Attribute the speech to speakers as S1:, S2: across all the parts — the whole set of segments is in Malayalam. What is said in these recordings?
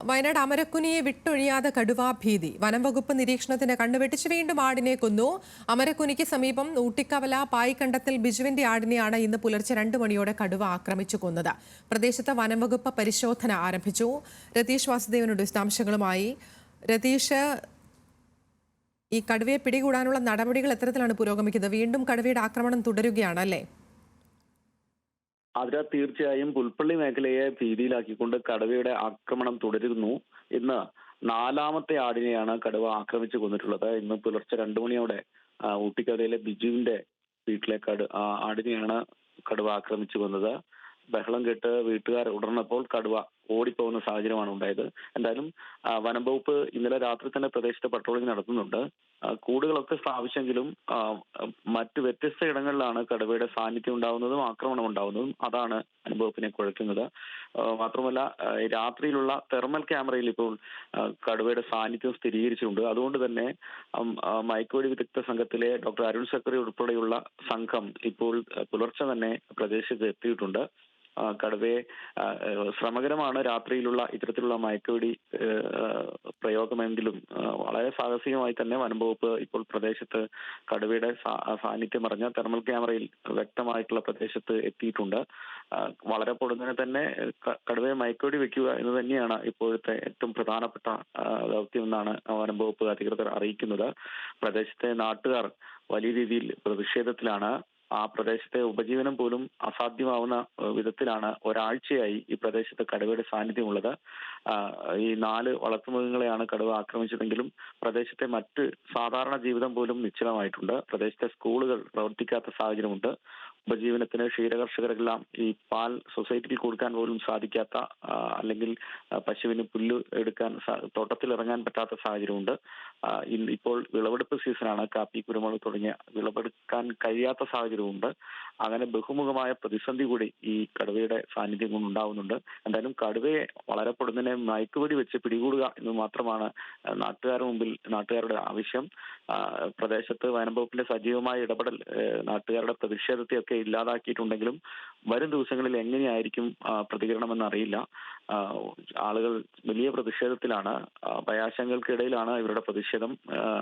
S1: വയനാട് അമരക്കുനിയെ വിട്ടൊഴിയാതെ കടുവാഭീതി. വനം വകുപ്പ് നിരീക്ഷണത്തിന് കണ്ണുവെട്ടിച്ച് വീണ്ടും ആടിനെ കൊന്നു. അമരക്കുനിക്ക് സമീപം ഊട്ടിക്കവല പായിക്കണ്ടത്തിൽ ബിജുവിന്റെ ആടിനെയാണ് ഇന്ന് പുലർച്ചെ 2 മണിയോടെ കടുവ ആക്രമിച്ചു കൊന്നത്. പ്രദേശത്ത് വനം വകുപ്പ് പരിശോധന ആരംഭിച്ചു. രതീഷ് വാസുദേവനുടെ വിശദാംശങ്ങളുമായി. രതീഷ്, ഈ കടുവയെ പിടികൂടാനുള്ള നടപടികൾ എത്തരത്തിലാണ് പുരോഗമിക്കുന്നത്? വീണ്ടും കടുവയുടെ ആക്രമണം തുടരുകയാണ് അല്ലേ?
S2: അതിൽ തീർച്ചയായും പുൽപ്പള്ളി മേഖലയെ ഭീതിയിലാക്കിക്കൊണ്ട് കടുവയുടെ ആക്രമണം തുടരുന്നു. ഇന്ന് 4ാമത്തെ ആടിനെയാണ് കടുവ ആക്രമിച്ചു കൊന്നിട്ടുള്ളത്. ഇന്ന് പുലർച്ചെ 2 മണിയോടെ ഊട്ടിക്കവലയിലെ ബിജുവിന്റെ വീട്ടിലെ ആടിനെയാണ് കടുവ ആക്രമിച്ചു കൊന്നത്. ബഹളം കേട്ട് വീട്ടുകാർ ഉടർന്നപ്പോൾ കടുവ ഓടിപ്പോകുന്ന സാഹചര്യമാണ് ഉണ്ടായത്. എന്തായാലും വനം വകുപ്പ് ഇന്നലെ രാത്രി തന്നെ പ്രദേശത്ത് പട്രോളിംഗ് നടത്തുന്നുണ്ട്. കൂടുകളൊക്കെ സ്ഥാപിച്ചെങ്കിലും മറ്റു വ്യത്യസ്ത ഇടങ്ങളിലാണ് കടുവയുടെ സാന്നിധ്യം ഉണ്ടാവുന്നതും ആക്രമണം ഉണ്ടാവുന്നതും. അതാണ് വനംവകുപ്പിനെ കുഴക്കുന്നത്. മാത്രമല്ല, രാത്രിയിലുള്ള തെർമൽ ക്യാമറയിൽ ഇപ്പോൾ കടുവയുടെ സാന്നിധ്യം സ്ഥിരീകരിച്ചിട്ടുണ്ട്. അതുകൊണ്ട് തന്നെ മയക്കുവെടി വിദഗ്ധ സംഘത്തിലെ ഡോക്ടർ അരുൺ സക്കറി ഉൾപ്പെടെയുള്ള സംഘം ഇപ്പോൾ പുലർച്ചെ തന്നെ പ്രദേശത്ത് എത്തിയിട്ടുണ്ട്. കടുവയെ ശ്രമകരമാണ് രാത്രിയിലുള്ള ഇത്തരത്തിലുള്ള മയക്കുവെടി പ്രയോഗമെങ്കിലും വളരെ സാഹസികമായി തന്നെ വനംവകുപ്പ് ഇപ്പോൾ പ്രദേശത്ത് കടുവയുടെ സാന്നിധ്യം അറിഞ്ഞ തെർമൽ ക്യാമറയിൽ വ്യക്തമായിട്ടുള്ള പ്രദേശത്ത് എത്തിയിട്ടുണ്ട്. വളരെ പൊടുന്നതിനെ തന്നെ കടുവയെ മയക്കുവെടി വെക്കുക എന്ന് തന്നെയാണ് ഇപ്പോഴത്തെ ഏറ്റവും പ്രധാനപ്പെട്ട ദൗത്യം എന്നാണ് വനംവകുപ്പ് അധികൃതർ അറിയിക്കുന്നത്. പ്രദേശത്തെ നാട്ടുകാർ വലിയ രീതിയിൽ പ്രതിഷേധത്തിലാണ്. ആ പ്രദേശത്തെ ഉപജീവനം പോലും അസാധ്യമാവുന്ന വിധത്തിലാണ് ഒരാഴ്ചയായി ഈ പ്രദേശത്ത് കടുവയുടെ സാന്നിധ്യമുള്ളത്. ഈ 4 വളർത്തുമൃഗങ്ങളെയാണ് കടുവ ആക്രമിച്ചതെങ്കിലും പ്രദേശത്തെ മറ്റ് സാധാരണ ജീവിതം പോലും നിശ്ചലമായിട്ടുണ്ട്. പ്രദേശത്തെ സ്കൂളുകൾ പ്രവർത്തിക്കാത്ത സാഹചര്യമുണ്ട്. ഉപജീവനത്തിന് ക്ഷീരകർഷകരെല്ലാം ഈ പാൽ സൊസൈറ്റിയിൽ കൊടുക്കാൻ പോലും സാധിക്കാത്ത, അല്ലെങ്കിൽ പശുവിന് പുല്ല് എടുക്കാൻ തോട്ടത്തിൽ ഇറങ്ങാൻ പറ്റാത്ത സാഹചര്യമുണ്ട്. ഇപ്പോൾ വിളവെടുപ്പ് സീസണാണ്. കാപ്പി, കുരുമുളക് തുടങ്ങിയ വിളവെടുക്കാൻ കഴിയാത്ത സാഹചര്യമുണ്ട്. അങ്ങനെ ബഹുമുഖമായ പ്രതിസന്ധി കൂടി ഈ കടുവയുടെ സാന്നിധ്യം കൊണ്ട് ഉണ്ടാവുന്നുണ്ട്. എന്തായാലും കടുവയെ വളരെ പൊടുന്നനെ മയക്കുവെടി വെച്ച് പിടികൂടുക എന്ന് മാത്രമാണ് നാട്ടുകാരുടെ ആവശ്യം. പ്രദേശത്ത് വനംവകുപ്പിന്റെ സജീവമായ ഇടപെടൽ നാട്ടുകാരുടെ പ്രതിഷേധത്തെയൊക്കെ ഇല്ലാതാക്കിയിട്ടുണ്ടെങ്കിലും വരും ദിവസങ്ങളിൽ എങ്ങനെയായിരിക്കും പ്രതികരണമെന്നറിയില്ല. ആളുകൾ വലിയ പ്രതിഷേധത്തിലാണ്. ഭയാശങ്കകൾക്കിടയിലാണ് ഇവരുടെ പ്രതിഷേധം.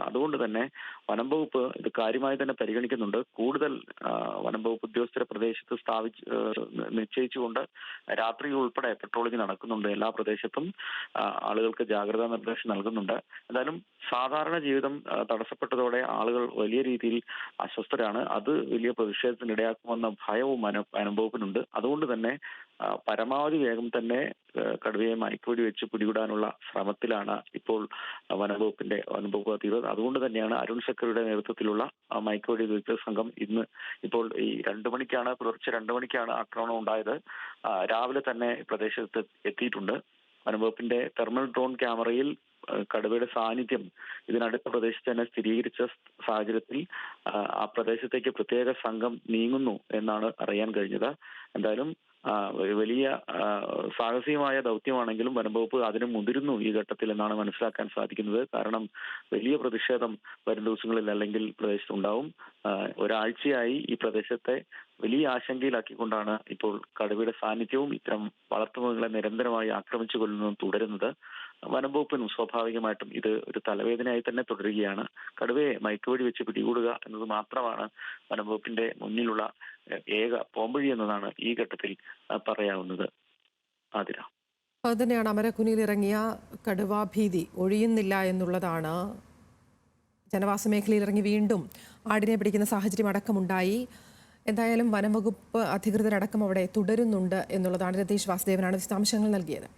S2: അതുകൊണ്ട് തന്നെ വനംവകുപ്പ് ഇത് കാര്യമായി തന്നെ പരിഗണിക്കുന്നുണ്ട്. കൂടുതൽ വനംവകുപ്പ് ഉദ്യോഗസ്ഥരെ പ്രദേശത്ത് നിശ്ചയിച്ചുകൊണ്ട് രാത്രി ഉൾപ്പെടെ പെട്രോളിംഗ് നടക്കുന്നുണ്ട്. എല്ലാ പ്രദേശത്തും ആളുകൾക്ക് ജാഗ്രതാ നിർദ്ദേശം നൽകുന്നുണ്ട്. എന്തായാലും സാധാരണ ജീവിതം തടസ്സപ്പെട്ടതോടെ ആളുകൾ വലിയ രീതിയിൽ അസ്വസ്ഥരാണ്. അത് വലിയ പ്രതിഷേധത്തിനിടയാക്കുമെന്ന ഭയവും വനംവകുപ്പിനുണ്ട്. അതുകൊണ്ട് തന്നെ പരമാവധി വേഗം തന്നെ കടുവയെ മയക്കുവെടി വെച്ച് പിടികൂടാനുള്ള ശ്രമത്തിലാണ് ഇപ്പോൾ വനംവകുപ്പ് അധികൃതർ. അതുകൊണ്ട് തന്നെയാണ് അരുൺ സക്കറിയുടെ നേതൃത്വത്തിലുള്ള മയക്കുവെടി വിദഗ്ധ സംഘം ഇപ്പോൾ ഈ പുലർച്ചെ 2 മണിക്കാണ് ആക്രമണം ഉണ്ടായത്. രാവിലെ തന്നെ പ്രദേശത്ത് എത്തിയിട്ടുണ്ട്. വനംവകുപ്പിന്റെ തെർമൽ ഡ്രോൺ ക്യാമറയിൽ കടുവയുടെ സാന്നിധ്യം ഇതിനടുത്ത പ്രദേശത്ത് തന്നെ സ്ഥിരീകരിച്ച സാഹചര്യത്തിൽ ആ പ്രദേശത്തേക്ക് പ്രത്യേക സംഘം നീങ്ങുന്നു എന്നാണ് അറിയാൻ കഴിഞ്ഞത്. എന്തായാലും വലിയ സാഹസികമായ ദൗത്യമാണെങ്കിലും വനംവകുപ്പ് അതിന് മുതിരുന്നു ഈ ഘട്ടത്തിൽ എന്നാണ് മനസ്സിലാക്കാൻ സാധിക്കുന്നത്. കാരണം വലിയ പ്രതിഷേധം വരും ദിവസങ്ങളിൽ അല്ലെങ്കിൽ പ്രദേശത്തുണ്ടാവും. ഒരാഴ്ചയായി ഈ പ്രദേശത്തെ വലിയ ആശങ്കയിലാക്കിക്കൊണ്ടാണ് ഇപ്പോൾ കടുവയുടെ സാന്നിധ്യവും ഇത്തരം വളർത്തുമൃഗങ്ങളെ നിരന്തരമായി ആക്രമിച്ചു കൊല്ലുന്നതും തുടരുന്നത്. വനംവകുപ്പിനും സ്വാഭാവികമായിട്ടും ഇത് ഒരു തലവേദനയായി തന്നെ തുടരുകയാണ്. കടുവയെ മയക്കുവെടി വെച്ച് പിടികൂടുക എന്നത് മാത്രമാണ് വനംവകുപ്പിന്റെ മുന്നിലുള്ള ഏക പോംവഴി എന്നതാണ് ഈ ഘട്ടത്തിൽ പറയാവുന്നത്. ആതിര,
S1: അതുതന്നെയാണ് അമരക്കുനിയിൽ ഇറങ്ങിയ കടുവാഭീതി ഒഴിയുന്നില്ല എന്നുള്ളതാണ്. ജനവാസ മേഖലയിൽ ഇറങ്ങി വീണ്ടും ആടിനെ പിടിക്കുന്ന സാഹചര്യം അടക്കമുണ്ടായി. എന്തായാലും വനംവകുപ്പ് അധികൃതരടക്കം അവിടെ തുടരുന്നുണ്ട് എന്നുള്ളതാണ്. രതീഷ് വാസുദേവനാണ് വിശദാംശങ്ങൾ നൽകിയത്.